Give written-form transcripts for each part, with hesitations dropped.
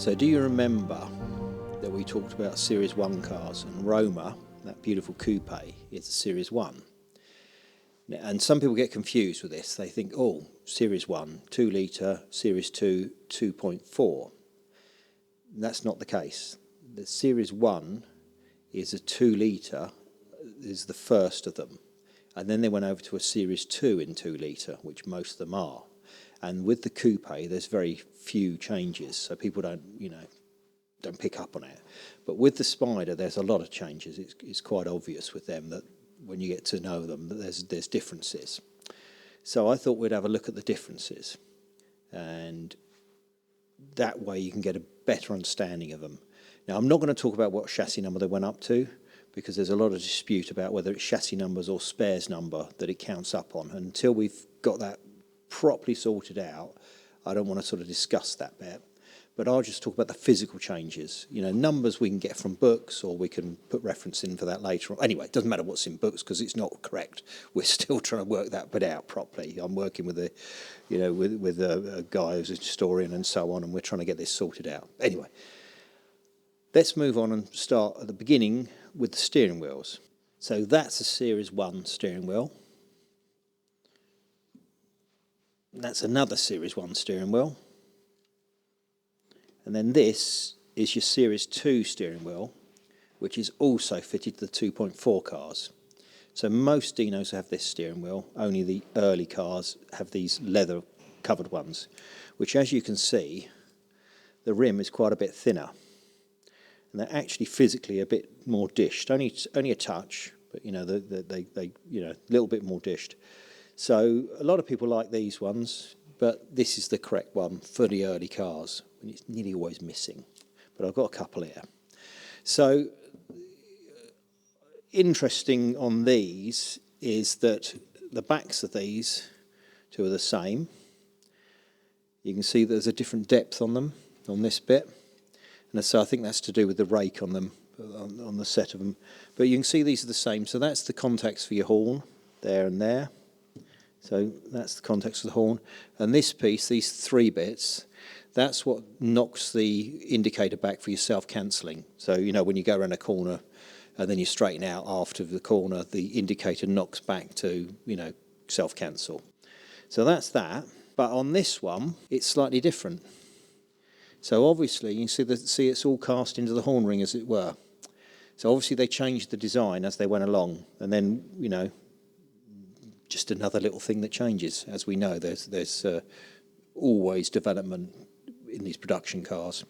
So do you remember that we talked about Series 1 cars, and Roma, that beautiful coupe, is a Series 1? And some people get confused with this. They think, oh, Series 1, 2 litre, Series 2, 2.4. That's not the case. The Series 1 is a 2 litre, is the first of them. And then they went over to a Series 2 in 2 litre, which most of them are. And with the coupe, there's very few changes, so people don't pick up on it. But with the Spider, there's a lot of changes. It's quite obvious with them that when you get to know them, that there's differences. So I thought we'd have a look at the differences, and that way you can get a better understanding of them. Now, I'm not going to talk about what chassis number they went up to, because there's a lot of dispute about whether it's chassis numbers or spares number that it counts up on. And until we've got that properly sorted out, I don't want to sort of discuss that bit. But I'll just talk about the physical changes. You know, numbers we can get from books, or we can put reference in for that later on. Anyway, it doesn't matter what's in books because it's not correct. We're still trying to work that bit out properly. I'm working with a guy who's a historian and so on, and we're trying to get this sorted out. Anyway, let's move on and start at the beginning with the steering wheels. So that's a Series 1 steering wheel. That's another Series 1 steering wheel. And then this is your Series 2 steering wheel, which is also fitted to the 2.4 cars. So most Dinos have this steering wheel, only the early cars have these leather covered ones, which, as you can see, the rim is quite a bit thinner. And they're actually physically a bit more dished, only a touch, but they a little bit more dished. So a lot of people like these ones, but this is the correct one for the early cars, and it's nearly always missing. But I've got a couple here. So interesting on these is that the backs of these two are the same. You can see there's a different depth on them on this bit. And so I think that's to do with the rake on them, on the set of them. But you can see these are the same. So that's the contacts for your horn, there and there. So that's the contacts for the horn. And this piece, these 3 bits, that's what knocks the indicator back for your self-cancelling. So, when you go around a corner and then you straighten out after the corner, the indicator knocks back to, self-cancel. So that's that. But on this one, it's slightly different. So obviously, you see it's all cast into the horn ring, as it were. So obviously they changed the design as they went along. And then, just another little thing that changes. As we know, there's always development in these production cars.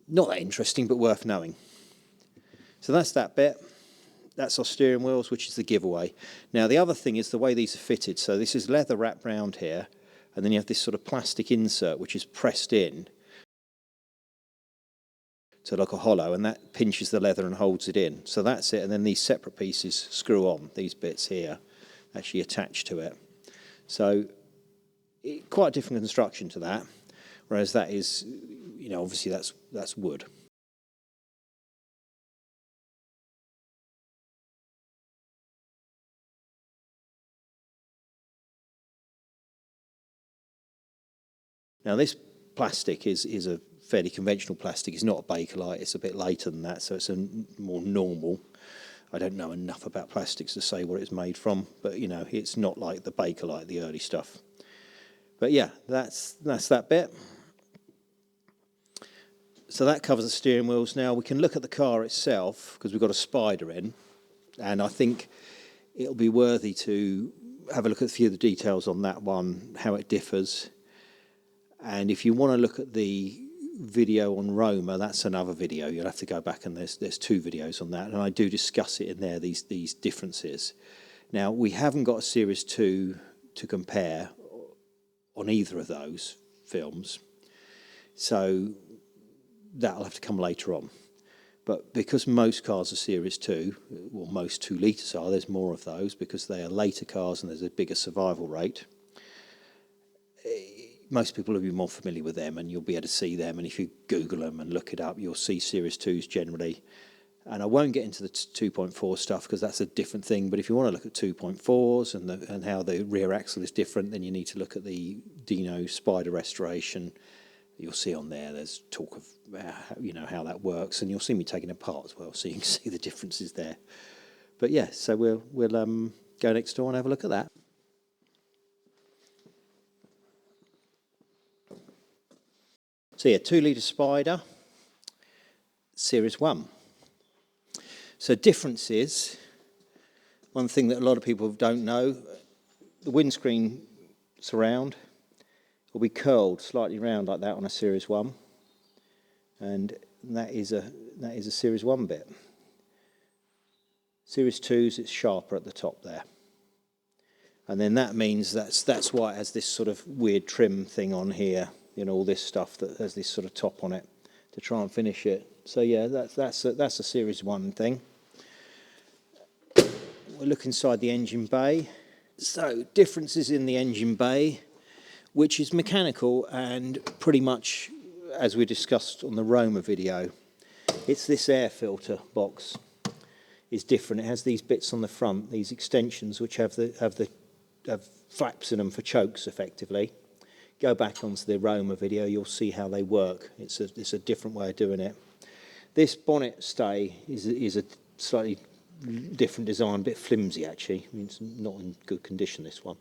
Not that interesting, but worth knowing. So that's that bit. That's our steering wheels, which is the giveaway. Now, the other thing is the way these are fitted. So this is leather wrapped round here, and then you have this sort of plastic insert which is pressed in, so like a hollow, and that pinches the leather and holds it in. So that's it, and then these separate pieces screw on, these bits here, actually attach to it. So quite a different construction to that, whereas that is, obviously that's wood. Now this plastic is a fairly conventional plastic. It's not a Bakelite, it's a bit later than that, so it's a more normal. I don't know enough about plastics to say what it's made from, but it's not like the Bakelite, the early stuff. But yeah, that's that bit. So that covers the steering wheels. Now we can look at the car itself, because we've got a Spider in, and I think it'll be worthy to have a look at a few of the details on that one, how it differs. And if you want to look at the video on Roma, that's another video. You'll have to go back, and there's 2 videos on that, and I do discuss it in there, these differences. Now, we haven't got a Series 2 to compare on either of those films, so that'll have to come later on. But because most cars are Series 2, well, most 2 litres are, there's more of those because they are later cars and there's a bigger survival rate. Most people will be more familiar with them, and you'll be able to see them. And if you Google them and look it up, you'll see Series 2s generally. And I won't get into the 2.4 stuff because that's a different thing. But if you want to look at 2.4s and how the rear axle is different, then you need to look at the Dino Spider restoration. You'll see on there, there's talk of how that works, and you'll see me taking it apart as well, so you can see the differences there. But yeah, so we'll go next door and have a look at that. So yeah, 2-litre Spider, Series 1. So differences, one thing that a lot of people don't know, the windscreen surround will be curled slightly round like that on a Series 1, and that is a Series 1 bit. Series 2's, it's sharper at the top there, and then that means that's why it has this sort of weird trim thing on here, all this stuff that has this sort of top on it to try and finish it. So yeah, that's a Series 1 thing. We'll look inside the engine bay. So differences in the engine bay, which is mechanical and pretty much, as we discussed on the Roma video, it's this air filter box is different. It has these bits on the front, these extensions, which have flaps in them for chokes, effectively. Go back onto the Roma video, you'll see how they work. It's a different way of doing it. This bonnet stay is a slightly different design, a bit flimsy actually. I mean, it's not in good condition, this one.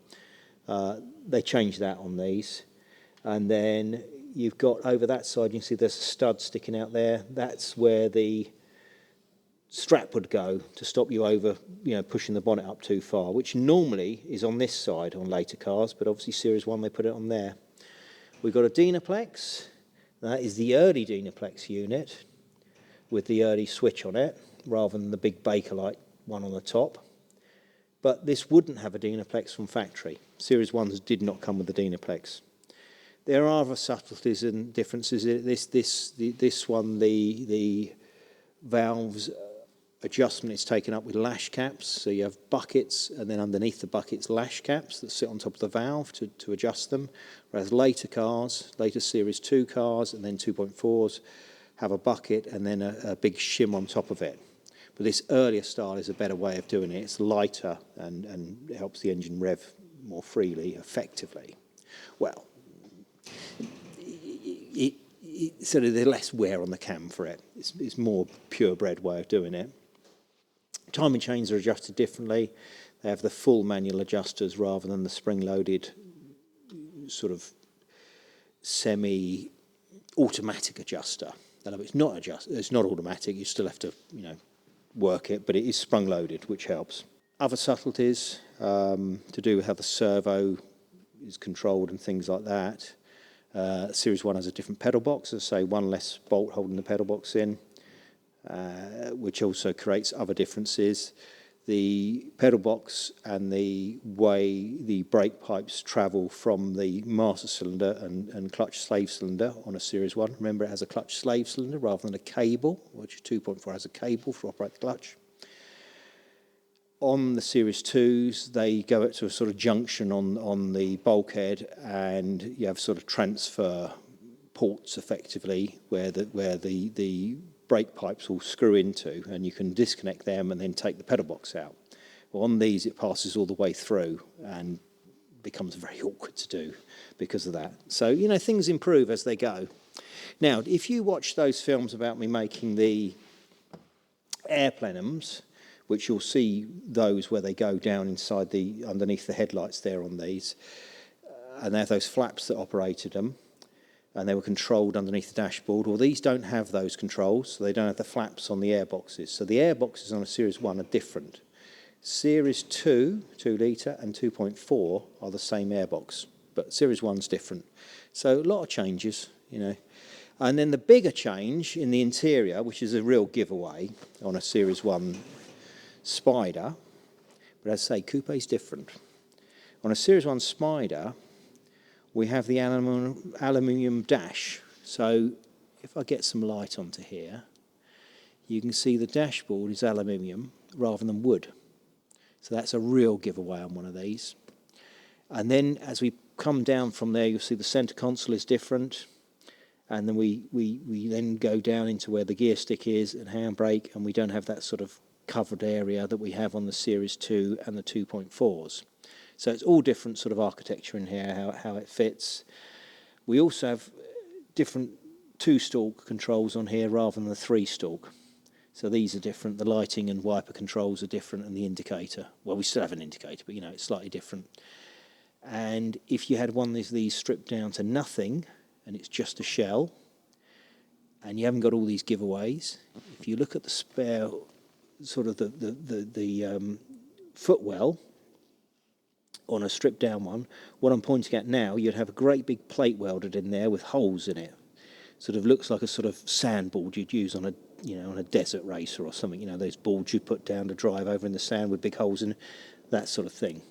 They changed that on these. And then you've got over that side, you can see there's a stud sticking out there. That's where the strap would go to stop you over, pushing the bonnet up too far, which normally is on this side on later cars, but obviously Series 1 they put it on there. We've got a Dynaplex. That is the early Dynaplex unit with the early switch on it, rather than the big Bakelite one on the top. But this wouldn't have a Dynaplex from factory. Series 1s did not come with the Dynaplex. There are other subtleties and differences. This one, the valves adjustment is taken up with lash caps. So you have buckets, and then underneath the buckets, lash caps that sit on top of the valve to adjust them. Whereas later Series 2 cars, and then 2.4s, have a bucket and then a big shim on top of it. But this earlier style is a better way of doing it. It's lighter and it helps the engine rev more freely, effectively. Well, sort of there's less wear on the cam for it. It's more purebred way of doing it. Timing chains are adjusted differently. They have the full manual adjusters rather than the spring-loaded sort of semi-automatic adjuster. It's not automatic. You still have to, work it, but it is sprung-loaded, which helps. Other subtleties to do with how the servo is controlled and things like that. Series 1 has a different pedal box, as I say, one less bolt holding the pedal box in, which also creates other differences. The pedal box and the way the brake pipes travel from the master cylinder and clutch slave cylinder on a Series 1. Remember, it has a clutch slave cylinder rather than a cable, which 2.4 has a cable to operate the clutch. On the Series 2s, they go up to a sort of junction on the bulkhead, and you have sort of transfer ports, effectively, where the brake pipes will screw into, and you can disconnect them and then take the pedal box out. Well, on these, it passes all the way through and becomes very awkward to do because of that. So, things improve as they go. Now, if you watch those films about me making the air plenums, which you'll see those where they go down inside underneath the headlights there on these, and they have those flaps that operated them, and they were controlled underneath the dashboard. Well, these don't have those controls, so they don't have the flaps on the airboxes. So the airboxes on a Series 1 are different. Series 2, 2-litre, and 2.4 are the same airbox, but Series 1's different. So a lot of changes, And then the bigger change in the interior, which is a real giveaway on a Series 1 Spider, but as I say, coupe's different. On a Series 1 Spider, we have the aluminium dash. So if I get some light onto here, you can see the dashboard is aluminium rather than wood. So that's a real giveaway on one of these. And then as we come down from there, you'll see the center console is different. And then we then go down into where the gear stick is and handbrake, and we don't have that sort of covered area that we have on the Series 2 and the 2.4s. So it's all different sort of architecture in here, how it fits. We also have different 2-stalk controls on here rather than the 3-stalk. So these are different. The lighting and wiper controls are different, and the indicator. Well, we still have an indicator, but it's slightly different. And if you had one of these stripped down to nothing, and it's just a shell, and you haven't got all these giveaways, if you look at the spare, sort of the footwell on a stripped down one, what I'm pointing at now, you'd have a great big plate welded in there with holes in it. Sort of looks like a sort of sandboard you'd use on a on a desert racer or something. Those boards you put down to drive over in the sand with big holes in it, that sort of thing.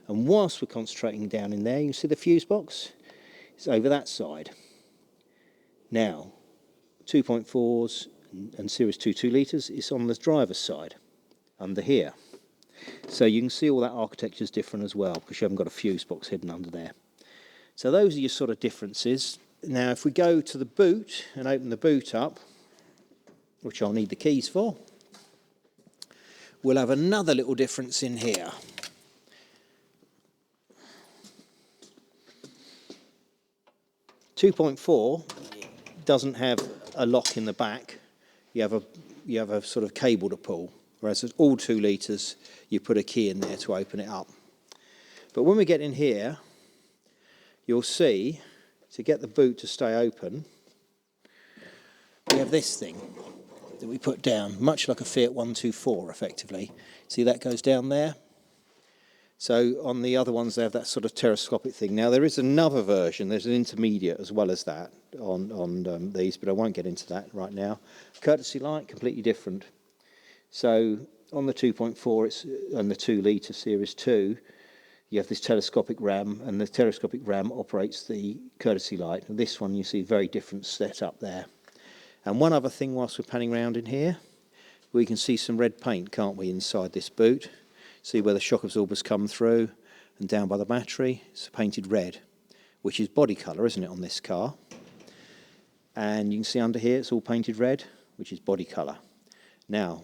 And whilst we're concentrating down in there, you can see the fuse box. It's over that side. Now, 2.4s and Series 2 2 litres is on the driver's side, under here. So you can see all that architecture is different as well, because you haven't got a fuse box hidden under there. So those are your sort of differences. Now, if we go to the boot and open the boot up, which I'll need the keys for, we'll have another little difference in here. .4 doesn't have a lock in the back. You have a sort of cable to pull, whereas at all 2 litres you put a key in there to open it up. But when we get in here, you'll see, to get the boot to stay open, we have this thing that we put down, much like a Fiat 124 effectively. See, that goes down there. So on the other ones they have that sort of telescopic thing. Now there is another version, there's an intermediate as well as that on these, but I won't get into that right now. Courtesy light, completely different. So on the 2.4 it's and the 2 litre Series 2, you have this telescopic ram, and the telescopic ram operates the courtesy light. And this one you see very different setup there. And one other thing whilst we're panning around in here, we can see some red paint, can't we, inside this boot? See where the shock absorbers come through, and down by the battery, it's painted red, which is body colour, isn't it, on this car? And you can see under here it's all painted red, which is body colour. Now,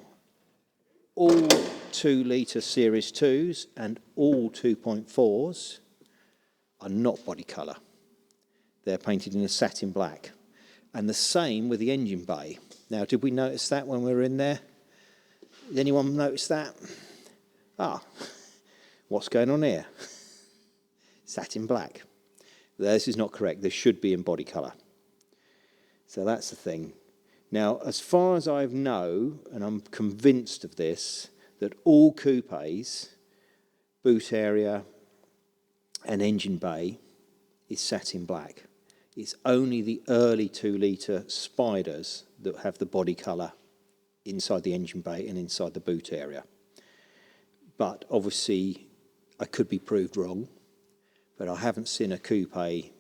all 2 litre Series 2s and all 2.4s are not body colour. They're painted in a satin black. And the same with the engine bay. Now, did we notice that when we were in there? Did anyone notice that? Ah, what's going on here? Satin black. This is not correct. This should be in body colour. So that's the thing. Now, as far as I know, and I'm convinced of this, that all coupes, boot area and engine bay is satin black. It's only the early 2 litre Spiders that have the body colour inside the engine bay and inside the boot area. But obviously I could be proved wrong, but I haven't seen a coupe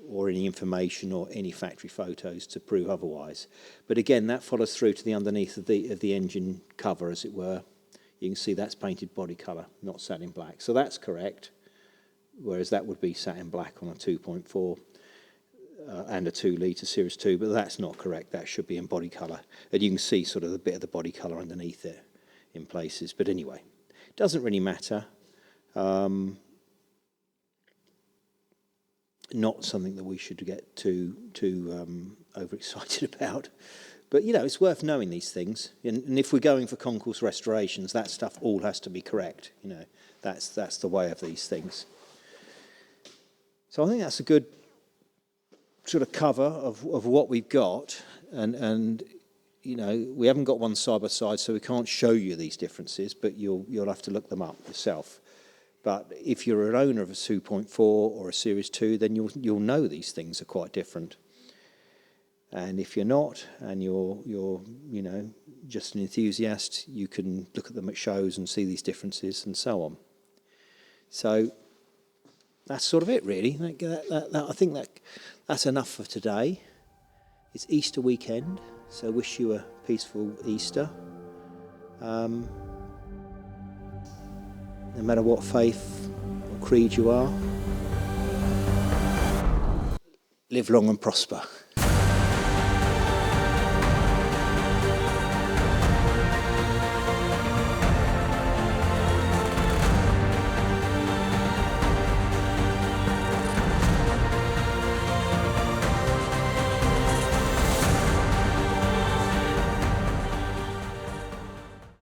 or any information or any factory photos to prove otherwise. But again, that follows through to the underneath of the engine cover, as it were. You can see that's painted body colour, not satin black. So that's correct, whereas that would be satin black on a 2.4 and a 2 litre Series 2, but that's not correct. That should be in body colour. And you can see sort of a bit of the body colour underneath it in places. But anyway, it doesn't really matter. Not something that we should get too overexcited about. But, it's worth knowing these things. And if we're going for concourse restorations, that stuff all has to be correct. That's the way of these things. So I think that's a good sort of cover of what we've got. And we haven't got one side by side, so we can't show you these differences, but you'll have to look them up yourself. But if you're an owner of a 2.4 or a Series 2, then you'll know these things are quite different. And if you're not, and you're just an enthusiast, you can look at them at shows and see these differences and so on. So that's sort of it, really. I think that's enough for today. It's Easter weekend, so wish you a peaceful Easter. No matter what faith or creed you are, live long and prosper.